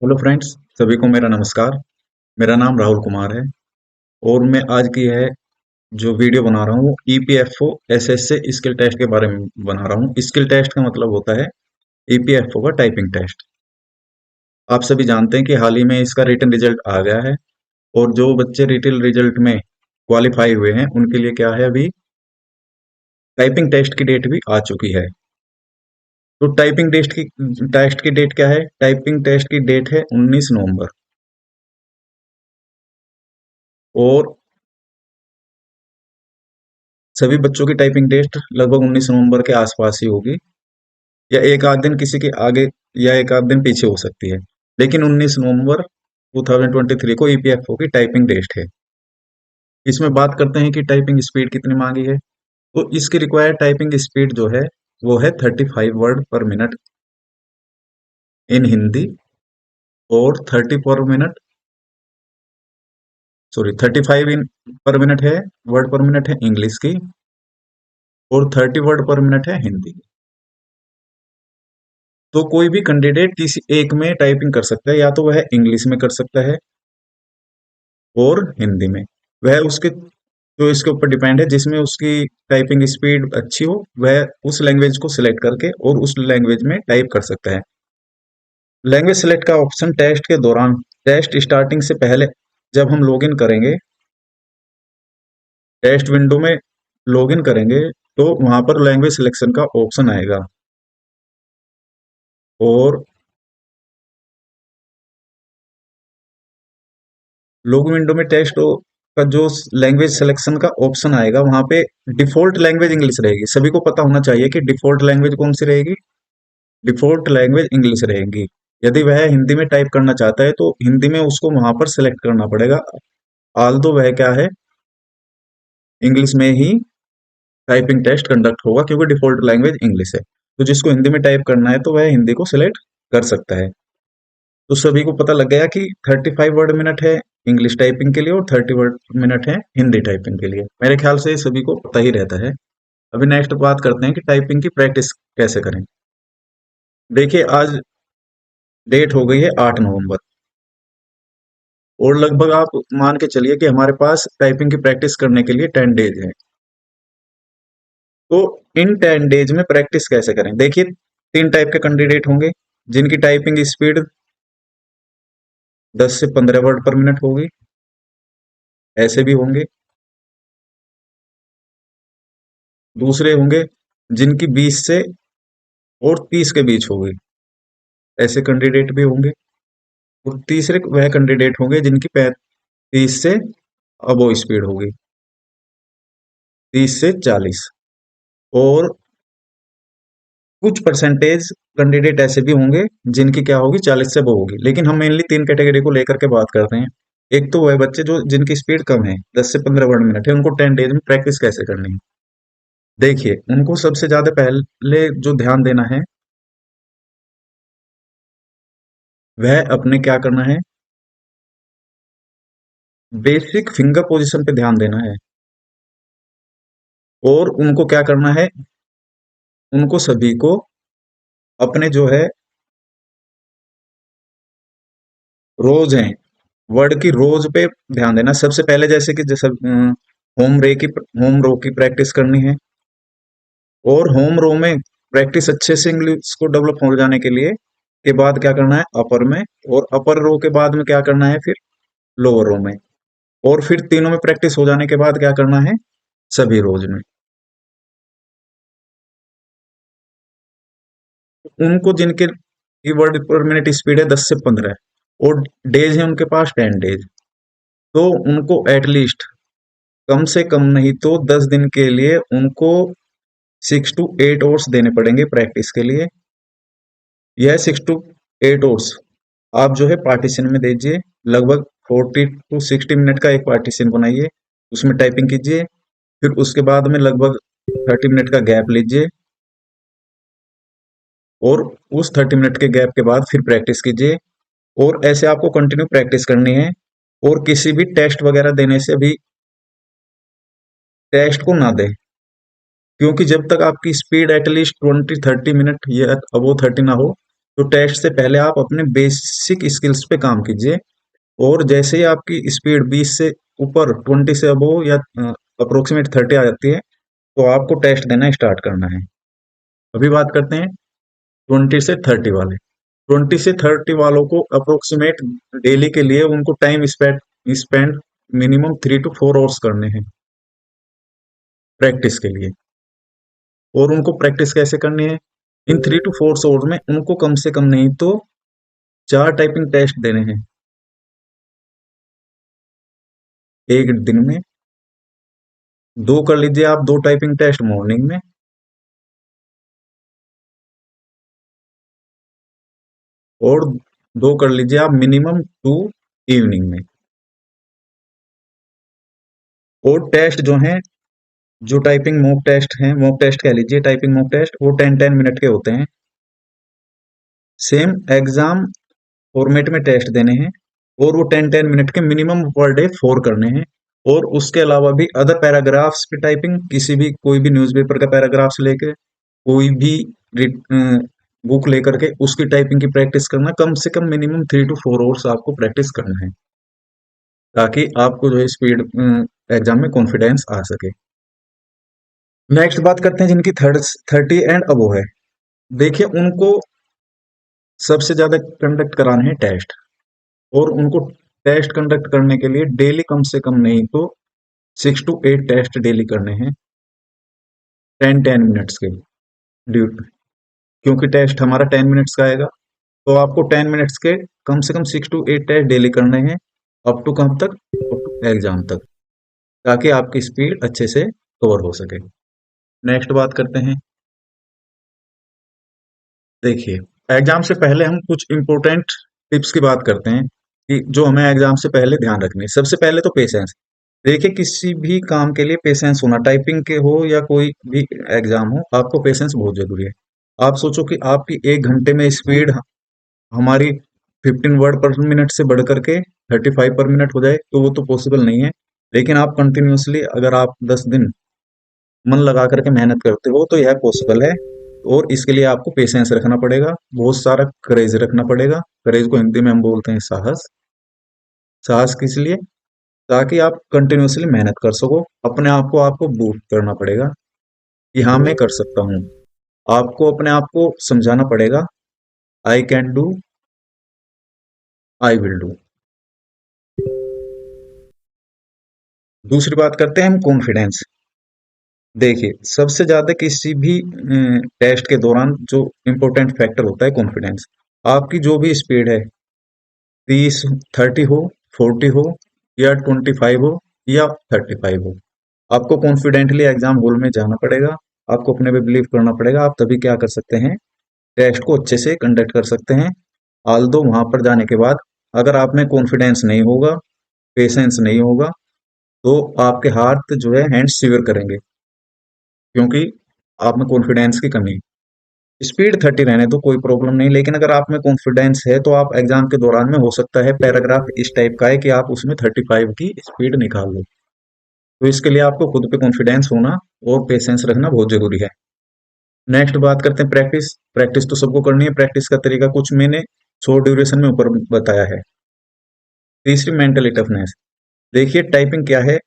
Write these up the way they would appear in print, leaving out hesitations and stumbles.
Hello friends, सभी को मेरा नमस्कार। मेरा नाम राहुल कुमार है और मैं आज की है जो वीडियो बना रहा हूँ वो ईपीएफओ एसएससी स्किल टेस्ट के बारे में बना रहा हूँ। स्किल टेस्ट का मतलब होता है ईपीएफओ का टाइपिंग टेस्ट। आप सभी जानते हैं कि हाल ही में इसका रिटन रिजल्ट आ गया है और जो बच्चे रिटन रिजल्ट में क्वालिफाई हुए हैं उनके लिए क्या है, अभी टाइपिंग टेस्ट की डेट भी आ चुकी है। तो टाइपिंग टेस्ट की डेट क्या है? टाइपिंग टेस्ट की डेट है 19 नवंबर। और सभी बच्चों की टाइपिंग टेस्ट लगभग 19 नवंबर के आसपास ही होगी, या एक आध दिन किसी के आगे या एक आध दिन पीछे हो सकती है। लेकिन 19 नवंबर 2023 को ईपीएफओ की टाइपिंग टेस्ट है। इसमें बात करते हैं कि टाइपिंग स्पीड कितनी मांगी है। तो इसकी रिक्वायर्ड टाइपिंग स्पीड जो है वो है 35 वर्ड पर मिनट इन हिंदी, और 35 इन पर मिनट है, वर्ड पर मिनट है इंग्लिश की, और 30 वर्ड पर मिनट है हिंदी की। तो कोई भी कैंडिडेट किसी एक में टाइपिंग कर सकता है, या तो वह इंग्लिश में कर सकता है और हिंदी में। वह उसके जो इसके ऊपर डिपेंड है, जिसमें उसकी टाइपिंग स्पीड अच्छी हो वह उस लैंग्वेज को सिलेक्ट करके और उस लैंग्वेज में टाइप कर सकता है। लैंग्वेज सिलेक्ट का ऑप्शन टेस्ट के दौरान, टेस्ट स्टार्टिंग से पहले जब हम लॉगिन करेंगे, टेस्ट विंडो में लॉगिन करेंगे, तो वहां पर लैंग्वेज सिलेक्शन का ऑप्शन आएगा। और लोग विंडो में टेस्ट का जो लैंग्वेज सिलेक्शन का ऑप्शन आएगा, वहां पे डिफॉल्ट लैंग्वेज इंग्लिश रहेगी। सभी को पता होना चाहिए कि डिफॉल्ट लैंग्वेज कौन सी रहेगी। डिफॉल्ट लैंग्वेज इंग्लिश रहेगी। यदि वह हिंदी में टाइप करना चाहता है तो हिंदी में उसको वहां पर सिलेक्ट करना पड़ेगा। आल्दो वह क्या है, इंग्लिश में ही टाइपिंग टेस्ट कंडक्ट होगा, क्योंकि डिफॉल्ट लैंग्वेज इंग्लिश है। तो जिसको हिंदी में टाइप करना है तो वह हिंदी को सिलेक्ट कर सकता है। तो सभी को पता लग गया कि 35 वर्ड मिनट है इंग्लिश टाइपिंग के लिए और 30 वर्ड मिनट है हिंदी टाइपिंग के लिए। मेरे ख्याल से सभी को पता ही रहता है। अभी नेक्स्ट बात करते हैं कि टाइपिंग की प्रैक्टिस कैसे करें। देखिए, आज डेट हो गई है 8 नवंबर, और लगभग आप मान के चलिए कि हमारे पास टाइपिंग की प्रैक्टिस करने के लिए 10 डेज है। तो इन 10 डेज में प्रैक्टिस कैसे करें? देखिए, तीन टाइप के कैंडिडेट होंगे जिनकी टाइपिंग स्पीड 10 से 15 वर्ड पर मिनट होगी। ऐसे भी होंगे। दूसरे होंगे जिनकी 20 से और 30 के बीच होगी। ऐसे कैंडिडेट भी होंगे। और तीसरे वह कैंडिडेट होंगे जिनकी 35 से अबो स्पीड होगी, 30 से 40। और कुछ परसेंटेज कैंडिडेट ऐसे भी होंगे जिनकी क्या होगी, 40 से अबव होगी। लेकिन हम मेनली तीन कैटेगरी को लेकर के बात करते हैं। एक तो वह बच्चे जो जिनकी स्पीड कम है, 10 से 15 वर्ड मिनट है, उनको 10 डेज में प्रैक्टिस कैसे करनी है। देखिए, उनको सबसे ज्यादा पहले जो ध्यान देना है वह अपने क्या करना है, बेसिक फिंगर पोजीशन पे ध्यान देना है। और उनको क्या करना है, उनको सभी को अपने जो है रोज हैं, वर्ड की रोज पे ध्यान देना। सबसे पहले जैसे होम रो की प्रैक्टिस करनी है। और होम रो में प्रैक्टिस अच्छे से इंग्लिश को डेवलप हो जाने के लिए के बाद क्या करना है, अपर में। और अपर रो के बाद में क्या करना है, फिर लोअर रो में। और फिर तीनों में प्रैक्टिस हो जाने के बाद क्या करना है, सभी रोज में। उनको जिनके कीवर्ड पर मिनट स्पीड है 10 से 15 और डेज है उनके पास 10 डेज, तो उनको एटलीस्ट कम से कम नहीं तो 10 दिन के लिए उनको 6 to 8 आवर्स देने पड़ेंगे प्रैक्टिस के लिए। यह 6 to 8 आवर्स आप जो है पार्टीशन में दीजिए। लगभग 40 to 60 मिनट का एक पार्टीशन बनाइए, उसमें टाइपिंग कीजिए। फिर उसके बाद में लगभग 30 मिनट का गैप लीजिए, और उस 30 मिनट के गैप के बाद फिर प्रैक्टिस कीजिए। और ऐसे आपको कंटिन्यू प्रैक्टिस करनी है। और किसी भी टेस्ट वगैरह देने से अभी टेस्ट को ना दें, क्योंकि जब तक आपकी स्पीड एटलीस्ट 20-30 मिनट या अबो 30 ना हो, तो टेस्ट से पहले आप अपने बेसिक स्किल्स पे काम कीजिए, और जैसे ही आपकी स्पीड 20 से ऊपर, 20 से अबो या अप्रोक्सीमेट 30 आ जाती है, तो आपको टेस्ट देना स्टार्ट करना है। अभी बात करते हैं 20 से 30 वाले। 20 से 30 वालों को अप्रोक्सीमेट डेली के लिए उनको time spend spend minimum 3 to 4 hours करने हैं प्रैक्टिस के लिए। और उनको प्रैक्टिस कैसे करनी है? इन 3 to 4 आवर्स में उनको कम से कम नहीं तो 4 टाइपिंग टेस्ट देने हैं एक दिन में। दो कर लीजिए आप, 2 टाइपिंग टेस्ट मॉर्निंग में, और 2 कर लीजिए आप मिनिमम 2 इवनिंग में। और टेस्ट जो हैं, जो टाइपिंग मॉक टेस्ट हैं, मॉक टेस्ट कह लीजिए, टाइपिंग मॉक टेस्ट, वो 10-10 मिनट के होते हैं। सेम एग्जाम फॉर्मेट में टेस्ट देने हैं, और वो 10-10 मिनट के मिनिमम पर डे 4 करने हैं। और उसके अलावा भी अदर पैराग्राफ्स की टाइपिंग, किसी भी कोई भी न्यूज़पेपर का पैराग्राफ से लेके कोई भी बुक लेकर के उसकी टाइपिंग की प्रैक्टिस करना, कम से कम मिनिमम 3 to 4 आवर्स आपको प्रैक्टिस करना है, ताकि आपको जो है स्पीड एग्जाम में कॉन्फिडेंस आ सके। नेक्स्ट बात करते हैं जिनकी 30 एंड अबो है। देखिए, उनको सबसे ज्यादा कंडक्ट कराने हैं टेस्ट, और उनको टेस्ट कंडक्ट करने के लिए डेली कम से कम नहीं तो 6 to 8 टेस्ट डेली करने हैं, 10-10 मिनट्स के ड्यू। क्योंकि टेस्ट हमारा 10 मिनट्स का आएगा, तो आपको 10 मिनट्स के कम से कम 6 to 8 टेस्ट डेली करने हैं, अप टू कब तक? अप टू एग्जाम तक, ताकि आपकी स्पीड अच्छे से कवर हो सके। नेक्स्ट बात करते हैं। देखिए, एग्जाम से पहले हम कुछ इंपॉर्टेंट टिप्स की बात करते हैं कि जो हमें एग्जाम से पहले ध्यान रखनी है। सबसे पहले तो पेशेंस। देखिए, किसी भी काम के लिए पेशेंस होना, टाइपिंग के हो या कोई भी एग्जाम हो, आपको पेशेंस बहुत जरूरी है। आप सोचो कि आपकी 1 घंटे में स्पीड हमारी 15 वर्ड पर मिनट से बढ़ करके 35 पर मिनट हो जाए, तो वो तो पॉसिबल नहीं है। लेकिन आप कंटिन्यूअसली अगर आप 10 दिन मन लगा करके मेहनत करते हो, तो यह पॉसिबल है। और इसके लिए आपको पेशेंस रखना पड़ेगा, बहुत सारा करेज रखना पड़ेगा। करेज को हिंदी में हम बोलते हैं साहस। साहस किस लिए? ताकि आप कंटिन्यूअसली मेहनत कर सको। अपने आप को आपको बूस्ट करना पड़ेगा कि हाँ, मैं कर सकता हूँ। आपको अपने आप को समझाना पड़ेगा, I can do, I will do. दूसरी बात करते हैं हम कॉन्फिडेंस। देखिए, सबसे ज्यादा किसी भी टेस्ट के दौरान जो इम्पोर्टेंट फैक्टर होता है कॉन्फिडेंस। आपकी जो भी स्पीड है, 30, 30 हो, 40 हो, या 25 हो, या 35 हो, आपको कॉन्फिडेंटली एग्जाम हॉल में जाना पड़ेगा। आपको अपने पे बिलीव करना पड़ेगा। आप तभी क्या कर सकते हैं, टेस्ट को अच्छे से कंडक्ट कर सकते हैं। आल्दो वहां पर जाने के बाद अगर आप में कॉन्फिडेंस नहीं होगा, पेशेंस नहीं होगा, तो आपके हाथ जो है हैंड सीवर करेंगे, क्योंकि आप में कॉन्फिडेंस की कमी है। स्पीड 30 रहने तो कोई प्रॉब्लम नहीं, लेकिन अगर आप में कॉन्फिडेंस है तो आप एग्जाम के दौरान में, हो सकता है पैराग्राफ इस टाइप का है कि आप उसमें 35 की स्पीड निकाल लो। तो इसके लिए आपको खुद पे कॉन्फिडेंस होना और पेशेंस रखना बहुत जरूरी है। नेक्स्ट बात करते हैं प्रैक्टिस। प्रैक्टिस तो सबको करनी है। प्रैक्टिस का तरीका कुछ मैंने शॉर्ट ड्यूरेशन में ऊपर बताया है। तीसरी, मेंटली टफनेस। देखिए, टाइपिंग क्या है?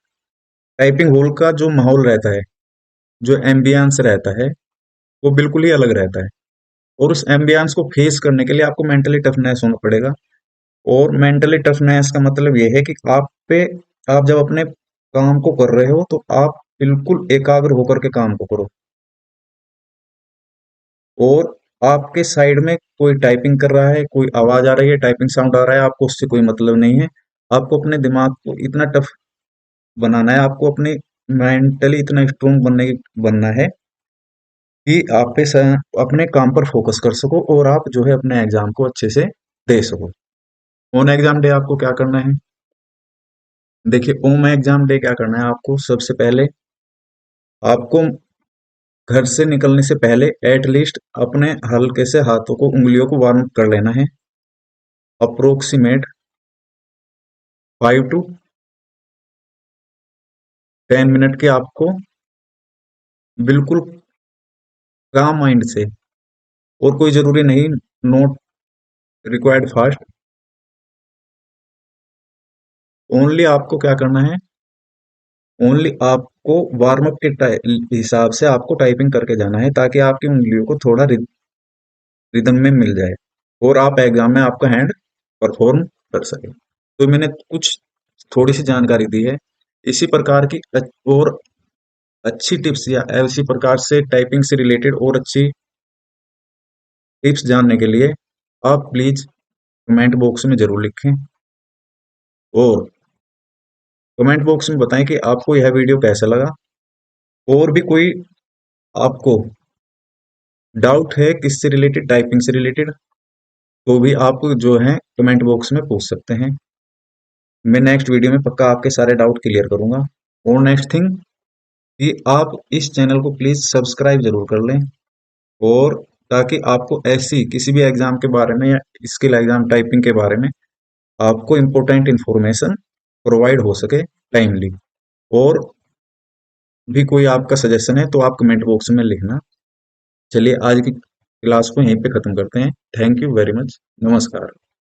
टाइपिंग हॉल का जो माहौल रहता है, जो एम्बियंस रहता है, वो बिल्कुल ही अलग रहता है। और उस एम्बियंस को फेस करने के लिए आपको मेंटली टफनेस होना पड़ेगा। और मेंटली टफनेस का मतलब ये है कि आप जब अपने काम को कर रहे हो, तो आप बिल्कुल एकाग्र होकर के काम को करो। और आपके साइड में कोई टाइपिंग कर रहा है, कोई आवाज आ रही है, टाइपिंग साउंड आ रहा है, आपको उससे कोई मतलब नहीं है। आपको अपने दिमाग को इतना टफ बनाना है, आपको अपने मेंटली इतना स्ट्रोंग बनना है कि आप अपने काम पर फोकस कर सको, और आप जो है अपने एग्जाम को अच्छे से दे सको। ऑन एग्जाम डे आपको क्या करना है? देखिए, ऑन एग्जाम डे क्या करना है आपको? सबसे पहले आपको घर से निकलने से पहले एटलीस्ट अपने हल्के से हाथों को, उंगलियों को वार्म कर लेना है। अप्रोक्सीमेट 5 to 10 मिनट के आपको बिल्कुल काम माइंड से और कोई ज़रूरी नहीं, नोट रिक्वायर्ड फास्ट। ओनली आपको क्या करना है, ओनली आपको वार्म अप के हिसाब से आपको टाइपिंग करके जाना है, ताकि आपकी उंगलियों को थोड़ा रिदम में मिल जाए और आप एग्जाम में आपका हैंड परफॉर्म कर सके। तो मैंने कुछ थोड़ी सी जानकारी दी है। इसी प्रकार की और अच्छी टिप्स या इसी प्रकार से टाइपिंग से रिलेटेड और अच्छी टिप्स जानने के लिए आप प्लीज कमेंट बॉक्स में जरूर लिखें, और कमेंट बॉक्स में बताएं कि आपको यह वीडियो कैसा लगा। और भी कोई आपको डाउट है किससे रिलेटेड, टाइपिंग से रिलेटेड, तो भी आप जो है कमेंट बॉक्स में पूछ सकते हैं। मैं नेक्स्ट वीडियो में पक्का आपके सारे डाउट क्लियर करूंगा। और नेक्स्ट थिंग कि आप इस चैनल को प्लीज सब्सक्राइब जरूर कर लें, और ताकि आपको ऐसी किसी भी एग्जाम के बारे में या स्किल एग्जाम टाइपिंग के बारे में आपको इम्पोर्टेंट इंफॉर्मेशन प्रोवाइड हो सके टाइमली। और भी कोई आपका सजेशन है तो आप कमेंट बॉक्स में लिखना। चलिए आज की क्लास को यहीं पे खत्म करते हैं। Thank you very much. नमस्कार।